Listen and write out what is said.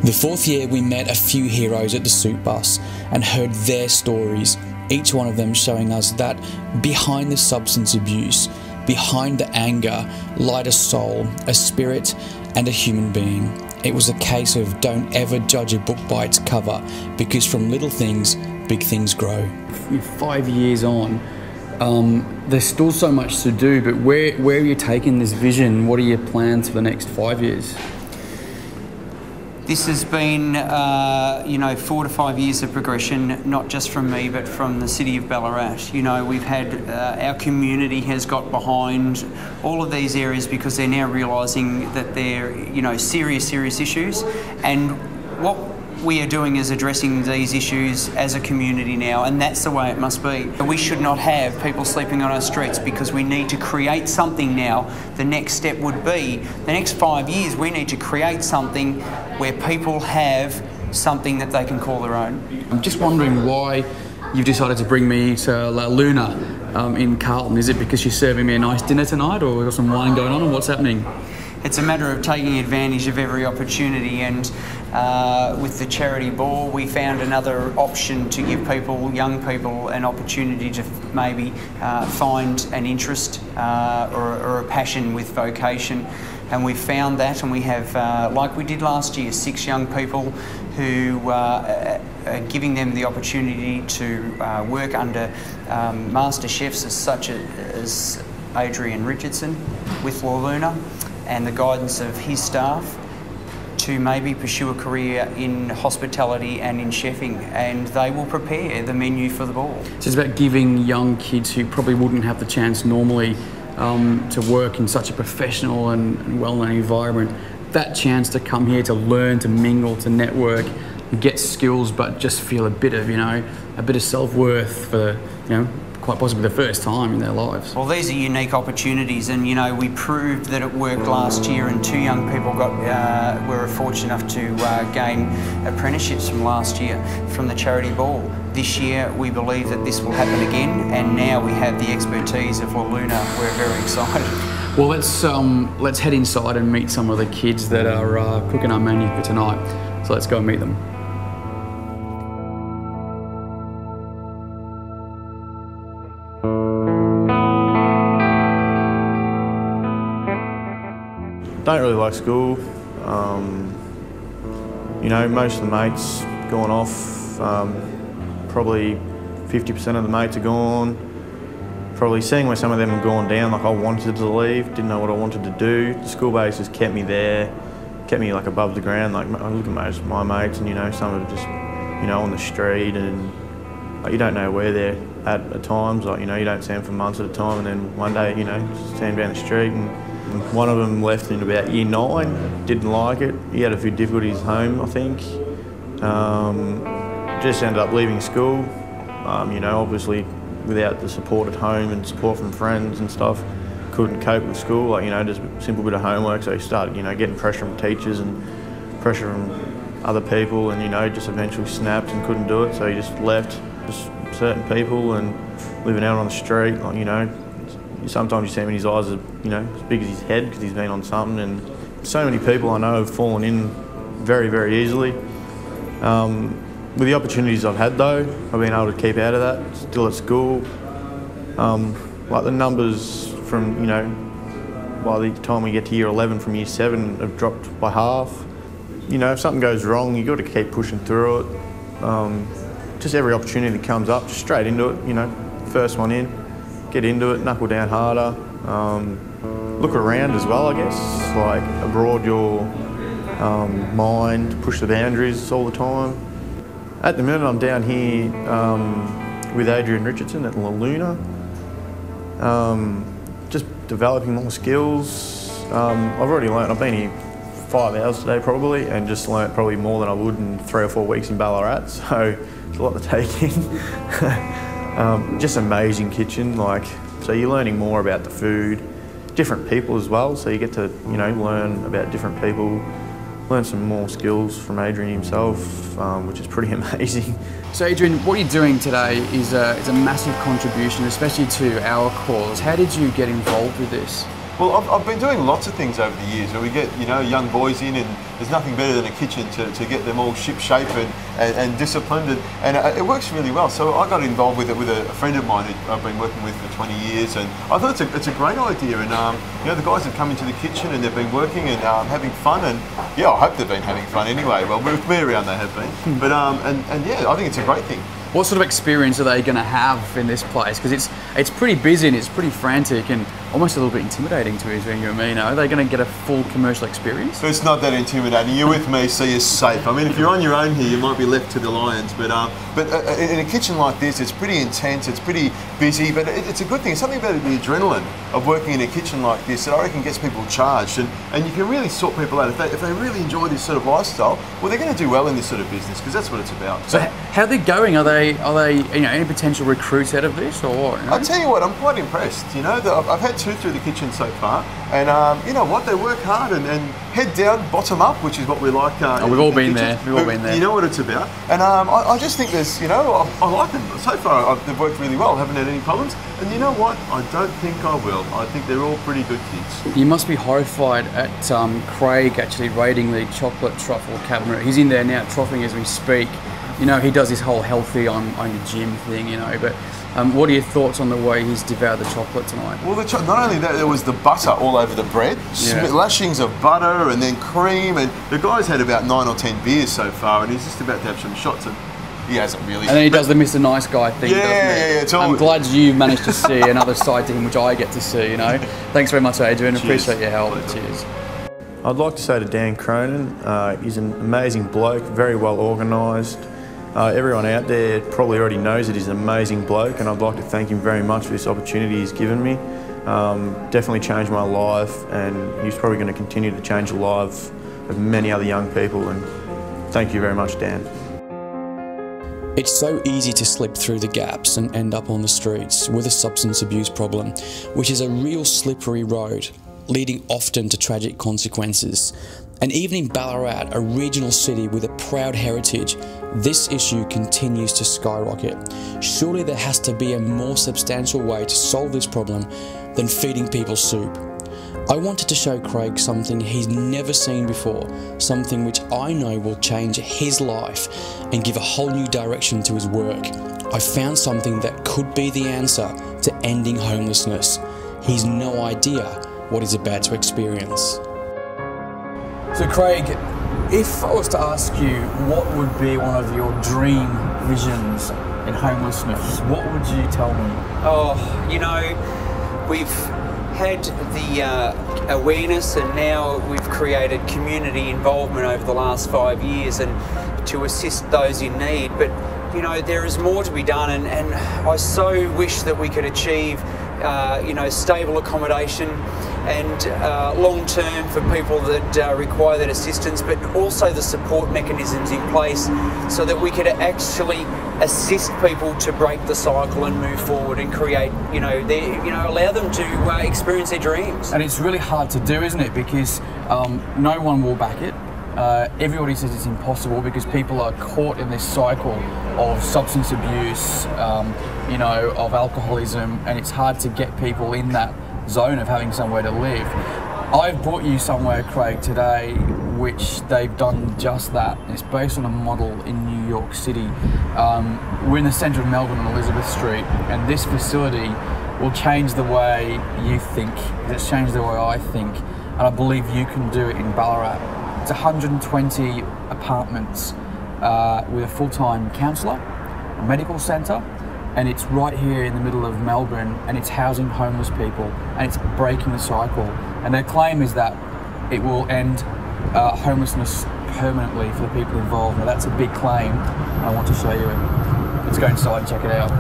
The fourth year we met a few heroes at the Soup Bus and heard their stories, each one of them showing us that behind the substance abuse, behind the anger, lied a soul, a spirit and a human being. It was a case of don't ever judge a book by its cover, because from little things, big things grow. 5 years on, there's still so much to do, but where are you taking this vision? What are your plans for the next 5 years? This has been, 4 to 5 years of progression, not just from me, but from the city of Ballarat. We've had, our community has got behind all of these areas because they're now realising that they're, serious issues. And what we are doing is addressing these issues as a community now, and that's the way it must be. We should not have people sleeping on our streets because we need to create something now. The next step would be, the next 5 years, we need to create something where people have something that they can call their own. I'm just wondering why you've decided to bring me to La Luna in Carlton. Is it because you're serving me a nice dinner tonight, or we've got some wine going on, or what's happening? It's a matter of taking advantage of every opportunity, and with the charity ball we found another option to give people, young people, an opportunity to maybe find an interest or a passion with Vocation. And we found that, and we have, like we did last year, 6 young people who are giving them the opportunity to work under master chefs such as Adrian Richardson with La Luna, and the guidance of his staff to maybe pursue a career in hospitality and in chefing, and they will prepare the menu for the ball. So it's about giving young kids who probably wouldn't have the chance normally to work in such a professional and well-known environment, that chance to come here to learn, to mingle, to network, get skills, but just feel a bit of self-worth for, quite possibly the first time in their lives. Well, these are unique opportunities, and we proved that it worked last year, and 2 young people were fortunate enough to gain apprenticeships from last year from the charity ball. This year we believe that this will happen again, and now we have the expertise of La Luna. We're very excited. Well, let's head inside and meet some of the kids that are cooking our menu for tonight. So let's go and meet them. Don't really like school. Most of the mates gone off. Probably 50% of the mates are gone. Probably seeing where some of them have gone down, like I wanted to leave, didn't know what I wanted to do. The school base just kept me there, kept me like above the ground. Like I look at most of my mates, and some are just, on the street, and like, you don't know where they're at times. Like you don't see them for months at a time, and then one day, just see them down the street. And one of them left in about year 9, didn't like it. He had a few difficulties home, I think. Just ended up leaving school. Obviously without the support at home and support from friends and stuff, couldn't cope with school. Like just a simple bit of homework. So he started, getting pressure from teachers and pressure from other people, and just eventually snapped and couldn't do it. So he just left just certain people and living out on the street. Like sometimes you see him in his eyes as big as his head because he's been on something. And so many people I know have fallen in very, very easily. With the opportunities I've had though, I've been able to keep out of that, still at school. Like the numbers from, by the time we get to year 11 from year 7 have dropped by half. If something goes wrong, you've got to keep pushing through it. Just every opportunity that comes up, just straight into it, first one in, get into it, knuckle down harder. Look around as well, I guess, like abroad your mind, push the boundaries all the time. At the minute I'm down here with Adrian Richardson at La Luna, just developing more skills. I've already learnt, I've been here 5 hours today probably, and just learnt probably more than I would in 3 or 4 weeks in Ballarat, so it's a lot to take in. Just amazing kitchen, so you're learning more about the food, different people as well, so you get to learn about different people, learn some more skills from Adrian himself, which is pretty amazing. So Adrian, what you're doing today is a massive contribution, especially to our cause. How did you get involved with this? Well, I've been doing lots of things over the years where we get, you know, young boys in, and there's nothing better than a kitchen to get them all ship-shape and disciplined, and it works really well. So I got involved with it with a friend of mine who I've been working with for 20 years, and I thought it's a great idea. And you know, the guys have come into the kitchen and they've been working and having fun, and yeah, I hope they've been having fun anyway. Well, with me around they have been, but and yeah, I think it's a great thing. What sort of experience are they going to have in this place? Because it's pretty busy and it's pretty frantic and almost a little bit intimidating to you and me. Are they going to get a full commercial experience? It's not that intimidating. You're with me, so you're safe. I mean, if you're on your own here, you might be left to the lions. But in a kitchen like this, it's pretty intense. It's pretty busy, but it's a good thing. It's something about the adrenaline of working in a kitchen like this that I reckon gets people charged, and you can really sort people out. If they really enjoy this sort of lifestyle, well, they're going to do well in this sort of business because that's what it's about. So how are they going? Are they you know, any potential recruits out of this, or what? You know? I'll tell you what, I'm quite impressed. You know, I've had 2 through the kitchen so far, and you know what, they work hard and head down, bottom up, which is what we like. We've all been there. We've all been there. You know what it's about, and I just think there's, you know, I like them so far. They've worked really well. I haven't had any problems, and you know what? I don't think I will. I think they're all pretty good kids. You must be horrified at Craig actually raiding the chocolate truffle cabinet. He's in there now, troughing as we speak. You know, he does this whole healthy on your gym thing, you know, but what are your thoughts on the way he's devoured the chocolate tonight? Well, not only that, there was the butter all over the bread, lashings of butter and then cream, and the guy's had about 9 or 10 beers so far, and he's just about to have some shots, and he hasn't really. And then he does the Mr. Nice Guy thing, doesn't he? Yeah. I'm glad you managed to see another side to him, which I get to see, you know. Thanks very much, Adrian. Cheers. Appreciate your help. Cheers. I'd like to say to Dan Cronin, he's an amazing bloke, very well organised. Everyone out there probably already knows that he's an amazing bloke, and I'd like to thank him very much for this opportunity he's given me. Definitely changed my life, and he's probably going to continue to change the lives of many other young people, and thank you very much, Dan. It's so easy to slip through the gaps and end up on the streets with a substance abuse problem, which is a real slippery road, leading often to tragic consequences. And even in Ballarat, a regional city with a proud heritage, this issue continues to skyrocket. Surely there has to be a more substantial way to solve this problem than feeding people soup. I wanted to show Craig something he's never seen before, something which I know will change his life and give a whole new direction to his work. I found something that could be the answer to ending homelessness. He's no idea what he's about to experience. So Craig, if I was to ask you what would be one of your dream visions in homelessness, what would you tell me? Oh, you know, we've had the awareness, and now we've created community involvement over the last 5 years and to assist those in need. But, you know, there is more to be done, and I so wish that we could achieve you know, stable accommodation and long-term for people that require that assistance, but also the support mechanisms in place so that we could actually assist people to break the cycle and move forward and create, you know, allow them to experience their dreams. And it's really hard to do, isn't it? Because no one will back it. Everybody says it's impossible because people are caught in this cycle of substance abuse, you know, of alcoholism, and it's hard to get people in that zone of having somewhere to live. I've brought you somewhere, Craig, today which they've done just that. It's based on a model in New York City. We're in the centre of Melbourne on Elizabeth Street, and this facility will change the way you think. It's changed the way I think, and I believe you can do it in Ballarat. It's 120 apartments with a full-time counsellor, a medical centre, and it's right here in the middle of Melbourne, and it's housing homeless people, and it's breaking the cycle. And their claim is that it will end homelessness permanently for the people involved. Now that's a big claim. I want to show you it. Let's go inside and check it out.